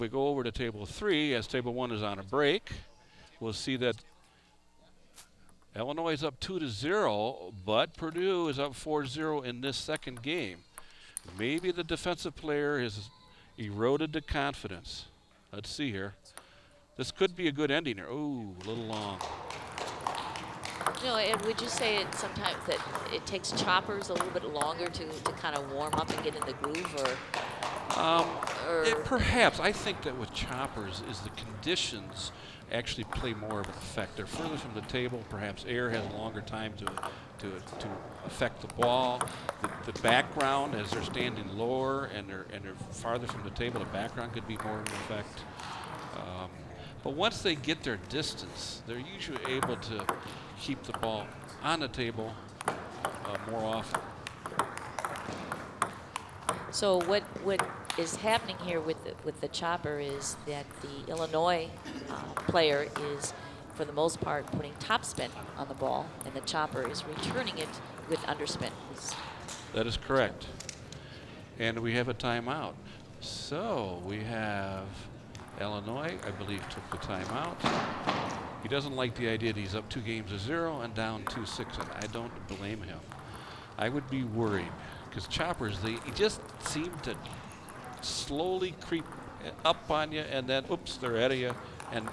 We go over to table 3 as table 1 is on a break. We'll see that Illinois is up 2-0, but Purdue is up 4-0 in this second game. Maybe the defensive player has eroded the confidence. Let's see here. This could be a good ending here. Ooh, a little long. And would you say it sometimes that it takes choppers a little bit longer to kind of warm up and get in the groove, or Perhaps. I think that with choppers is the conditions actually play more of an effect. They're further from the table. Perhaps air has a longer time to affect the ball. The background, as they're standing lower and they're farther from the table, the background could be more of an effect. But once they get their distance, they're usually able to keep the ball on the table more often. so what is happening here with the chopper is that the Illinois player is, for the most part, putting topspin on the ball, and the chopper is returning it with underspin. That is correct. And we have a timeout. So we have Illinois, I believe, took the timeout. He doesn't like the idea that he's up 2-0 and down 2-6, and I don't blame him. I would be worried because choppers, they just seem to slowly creep up on you, and then, oops, they're ahead of you, and,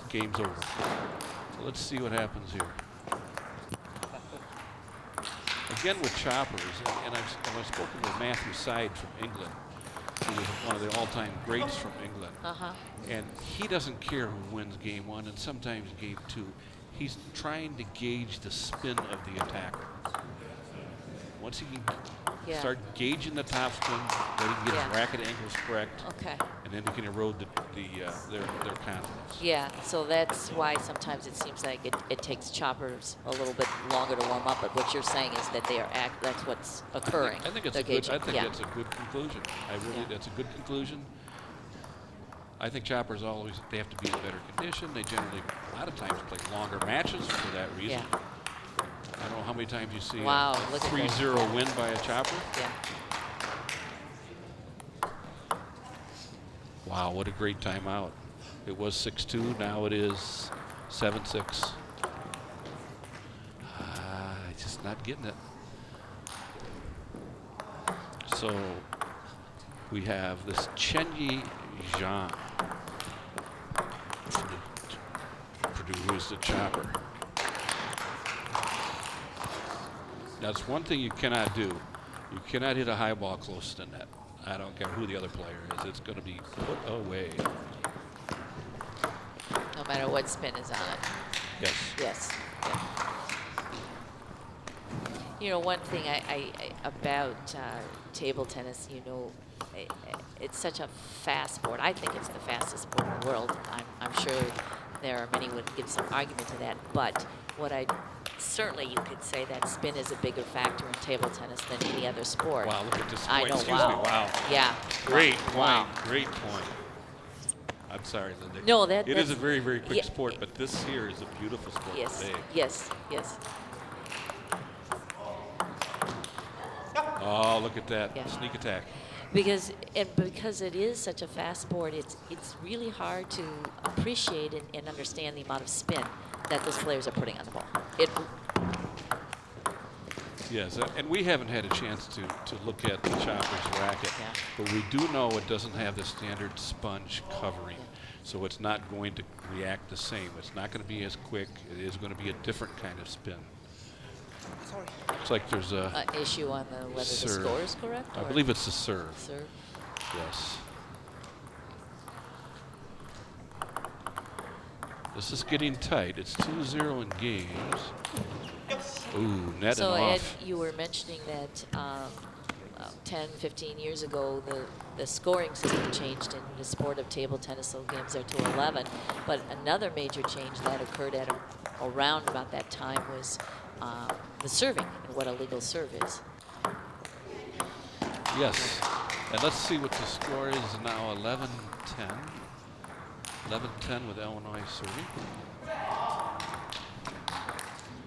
game's over. So let's see what happens here. Again with choppers, and I've spoken with Matthew Side from England, who is one of the all-time greats from England. And he doesn't care who wins game 1 and sometimes game 2. He's trying to gauge the spin of the attacker. Once he can start gauging the top spin, then he can get his racket angles correct. Okay. And then he can erode their confidence. Yeah, so that's why sometimes it seems like it takes choppers a little bit longer to warm up. But what you're saying is that that's what's occurring. I think it's that's a good conclusion. That's a good conclusion. I think choppers they have to be in better condition. They generally, a lot of times, play longer matches for that reason. Yeah. I don't know how many times you see a look 3-0 win by a chopper. Yeah. Wow, what a great timeout. It was 6-2, now it is 7-6. Just not getting it. So we have this Chenyi Zhang. Purdue, who's the chopper. That's one thing you cannot do. You cannot hit a high ball close to the net. I don't care who the other player is. It's going to be put away. No matter what spin is on it. Yes. Yes. Yeah. One thing about table tennis, it's such a fast sport. I think it's the fastest sport in the world. I'm sure there are many who would give some argument to that. But certainly you could say that spin is a bigger factor in table tennis than any other sport. Wow, look at this I point. know, Excuse me, wow. Yeah. Great point, wow. Great point. I'm sorry, Linda. No, it is a very, very quick sport, but this here is a beautiful sport today. Yes. Oh, look at that sneak attack. Because it is such a fast sport, it's really hard to appreciate and understand the amount of spin that those players are putting on the ball. Yes, and we haven't had a chance to look at the chopper's racket, but we do know it doesn't have the standard sponge covering, so it's not going to react the same. It's not going to be as quick. It is going to be a different kind of spin. Sorry. Looks like there's an issue on whether the score is correct. I believe it's the serve. Serve. Yes. This is getting tight. It's 2-0 in games. Ooh, net so and Ed, off. you were mentioning that 10, 15 years ago, the scoring system changed in the sport of table tennis, so games are to 11. But another major change that occurred at around about that time was the serving and what a legal serve is. Yes. And let's see what the score is now, 11-10. 11-10 with Illinois serving.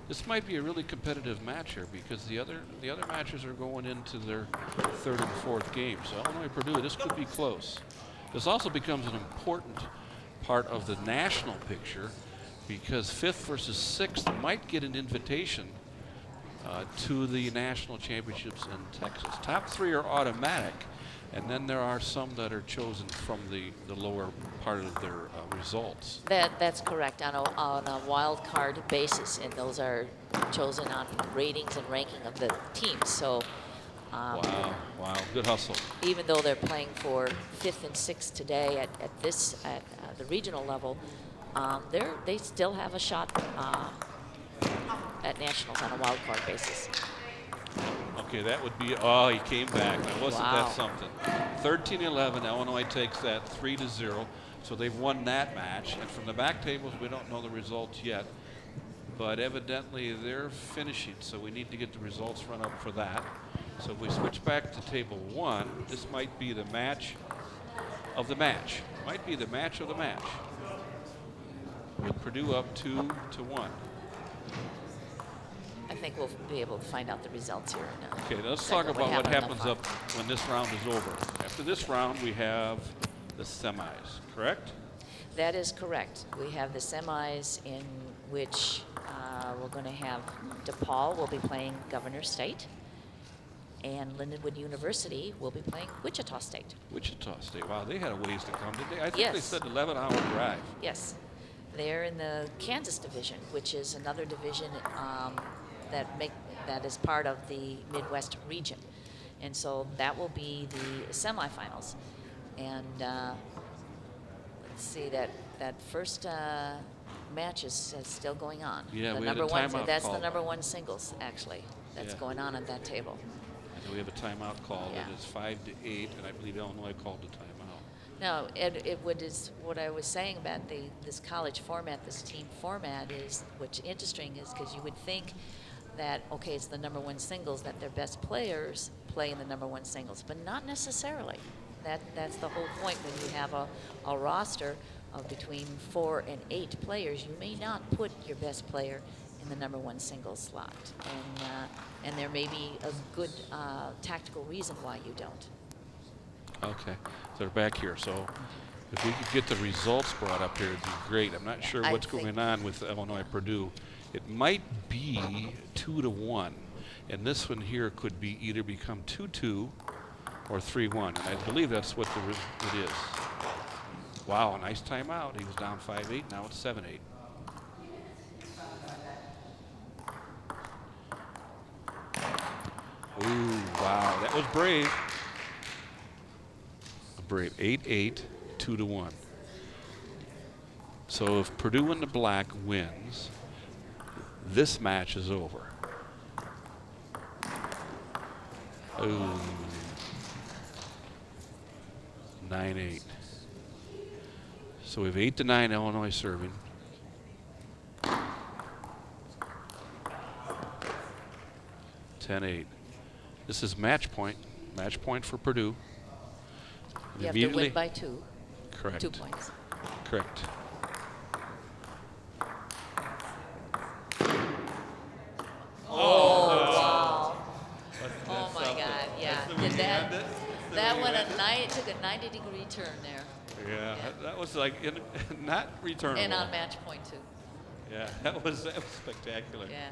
This might be a really competitive match here because the other matches are going into their third and fourth game. So Illinois Purdue, this could be close. This also becomes an important part of the national picture because 5th versus 6th might get an invitation to the national championships in Texas. Top 3 are automatic, and then there are some that are chosen from the lower part of their results. That's correct, on a wild card basis, and those are chosen on ratings and ranking of the teams. So Wow, good hustle. even though they're playing for 5th and 6th today at the regional level, they still have a shot at nationals on a wild card basis. Okay, that would be, oh, he came back. Now, wasn't Wow. that something? 13-11, Illinois takes that 3-0. So they've won that match. And from the back tables, we don't know the results yet. But evidently, they're finishing. So we need to get the results run up for that. So if we switch back to table 1, this might be the match of the match. Might be the match of the match. With Purdue up 2-1. I think we'll be able to find out the results here. In a Okay, let's second, talk about what happened in the happens final. up when this round is over. After this round, we have the semis, correct? That is correct. We have the semis in which we're going to have DePaul will be playing Governor State, and Lindenwood University will be playing Wichita State. Wichita State, wow, they had a ways to come, did they? I think they Yes. said 11-hour drive. Yes, they're in the Kansas division, which is another division that is part of the Midwest region, and so that will be the semifinals. And let's see, that first match is still going on. Yeah, the we had a number one. timeout That's the called. number 1 singles actually. That's Yeah. going on at that table. And we have a timeout called. Yeah. It is 5-8, and I believe Illinois called the timeout. No, what I was saying about this college format, this team format is, what's interesting is because you would think that, okay, it's the number 1 singles, that their best players play in the number 1 singles, but not necessarily. That's the whole point. When you have a roster of between 4 and 8 players, you may not put your best player in the number 1 singles slot. And there may be a good tactical reason why you don't. Okay, so they're back here. So if we could get the results brought up here, it'd be great. I'm not sure I what's think- going on with Illinois Purdue. It might be 2-1, and this one here could be either become 2-2 or 3-1. And I believe that's what it is. Wow, nice timeout. He was down 5-8. Now it's 7-8. Ooh, wow, that was brave. Brave. 8-8, 2-1. So if Purdue in the black wins, this match is over. Ooh. 9-8. So we have 8-9 Illinois serving. 10-8. This is match point. Match point for Purdue. You have to win by 2. Correct. 2 points. Correct. Oh, wow. Oh my God, yeah. Did that went took a 90-degree turn there. Yeah, that was like not returnable. And on match point too. Yeah, that was spectacular. Yeah.